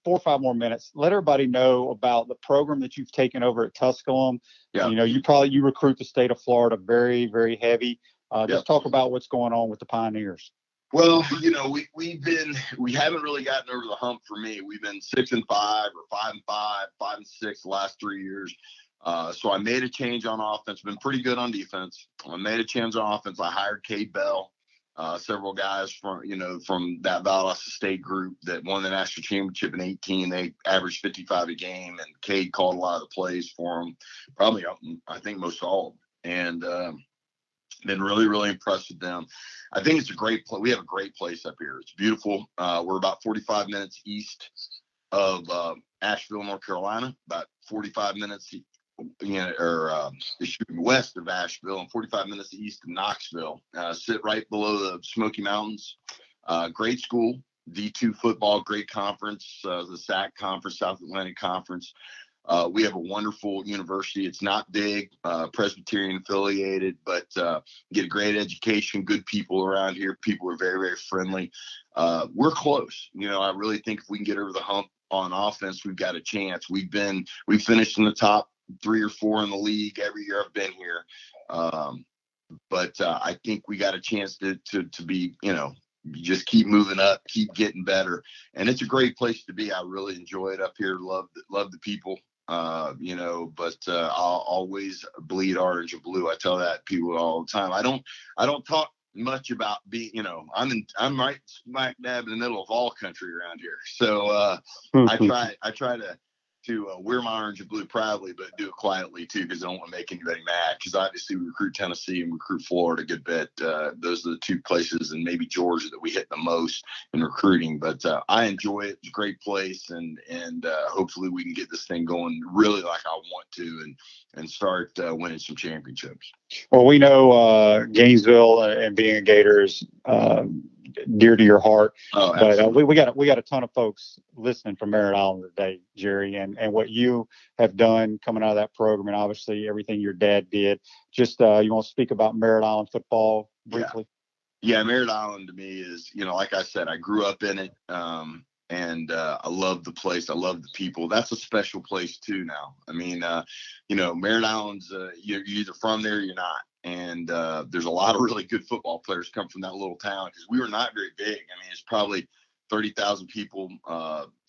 or 5 more minutes. Let everybody know about the program that you've taken over at Tusculum. Yeah. You know, you recruit the state of Florida very, very heavy. Just talk about what's going on with the Pioneers. Well, you know, we haven't really gotten over the hump for me. We've been 6-5 or 5-5, 5-6 the last 3 years. So I made a change on offense. Been pretty good on defense. I made a change on offense. I hired Cade Bell, several guys from that Valdosta State group that won the national championship in 2018. They averaged 55 a game, and Cade called a lot of the plays for them. Probably, I think, most all of them. And been really, really impressed with them. I think it's a great place. We have a great place up here. It's beautiful. We're about 45 minutes east of Asheville, North Carolina, about 45 minutes west of Asheville and 45 minutes east of Knoxville. Sit right below the Smoky Mountains. Great school, D2 football, great conference, the SAC conference, South Atlantic Conference. We have a wonderful university. It's not big, Presbyterian affiliated, but get a great education, good people around here. People are very, very friendly. We're close. You know, I really think if we can get over the hump on offense, we've got a chance. We finished in the top 3 or 4 in the league every year I've been here. But I think we got a chance to be, you know, just keep moving up, keep getting better. And it's a great place to be. I really enjoy it up here. Love the people, you know, but I'll always bleed orange and blue. I tell that people all the time. I don't talk much about being, you know, I'm right smack dab in the middle of all country around here. So I try to wear my orange and blue proudly, but do it quietly too, because I don't want to make anybody mad. Because obviously we recruit Tennessee and recruit Florida a good bit. Those are the 2 places, and maybe Georgia, that we hit the most in recruiting. But I enjoy it. It's a great place, and hopefully we can get this thing going really like I want to, and start winning some championships. Well, we know Gainesville and being a Gator is dear to your heart. Oh, but we got a ton of folks listening from Merritt Island today, Jerry, and what you have done coming out of that program, and obviously everything your dad did. Just you want to speak about Merritt Island football briefly? Yeah, Merritt Island to me is, you know, like I said, I grew up in it, and I love the place. I love the people. That's a special place too now. I mean, you know, Merritt Island's you're either from there or you're not. And there's a lot of really good football players come from that little town, because we were not very big. I mean, it's probably 30,000 people,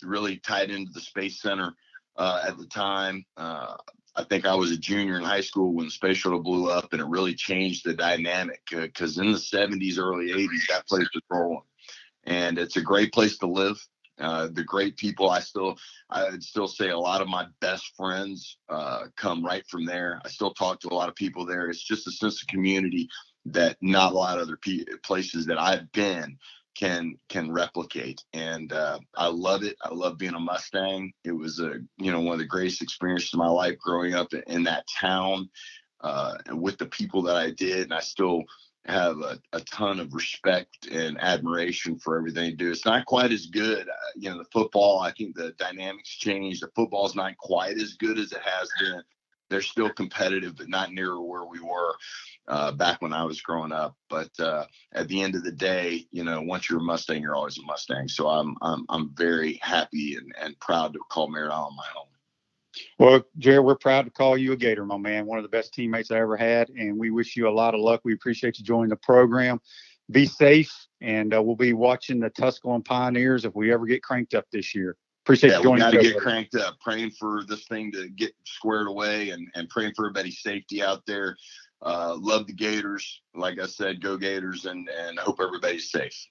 really tied into the Space Center at the time. I think I was a junior in high school when the Space Shuttle blew up, and it really changed the dynamic, because in the 70s, early 80s, that place was rolling. And it's a great place to live. The great people. I would still say a lot of my best friends come right from there. I still talk to a lot of people there. It's just a sense of community that not a lot of other places that I've been can replicate. And I love it. I love being a Mustang. It was one of the greatest experiences of my life growing up in that town, and with the people that I did. And I still have a ton of respect and admiration for everything they do. It's not quite as good. The football, I think the dynamics changed. The football's not quite as good as it has been. They're still competitive, but not near where we were back when I was growing up. But at the end of the day, once you're a Mustang, you're always a Mustang. So I'm very happy and proud to call Merritt Island my home. Well, Jared, we're proud to call you a Gator, my man. One of the best teammates I ever had, and we wish you a lot of luck. We appreciate you joining the program. Be safe, and we'll be watching the Tusculum Pioneers if we ever get cranked up this year. Appreciate you joining. We got to get cranked up. Praying for this thing to get squared away, and praying for everybody's safety out there. Love the Gators. Like I said, go Gators, and hope everybody's safe.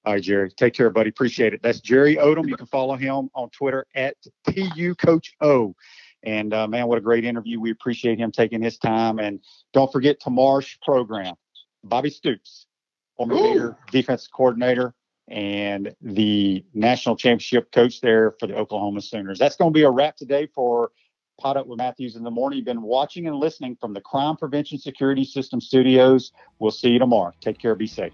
All right, Jerry. Take care, buddy. Appreciate it. That's Jerry Odom. You can follow him on Twitter at TUCoachO. And, man, what a great interview. We appreciate him taking his time. And don't forget tomorrow's program, Bobby Stoops, former Gator defensive coordinator and the national championship coach there for the Oklahoma Sooners. That's going to be a wrap today for Pot Up with Matthews in the Morning. You've been watching and listening from the Crime Prevention Security System Studios. We'll see you tomorrow. Take care. Be safe.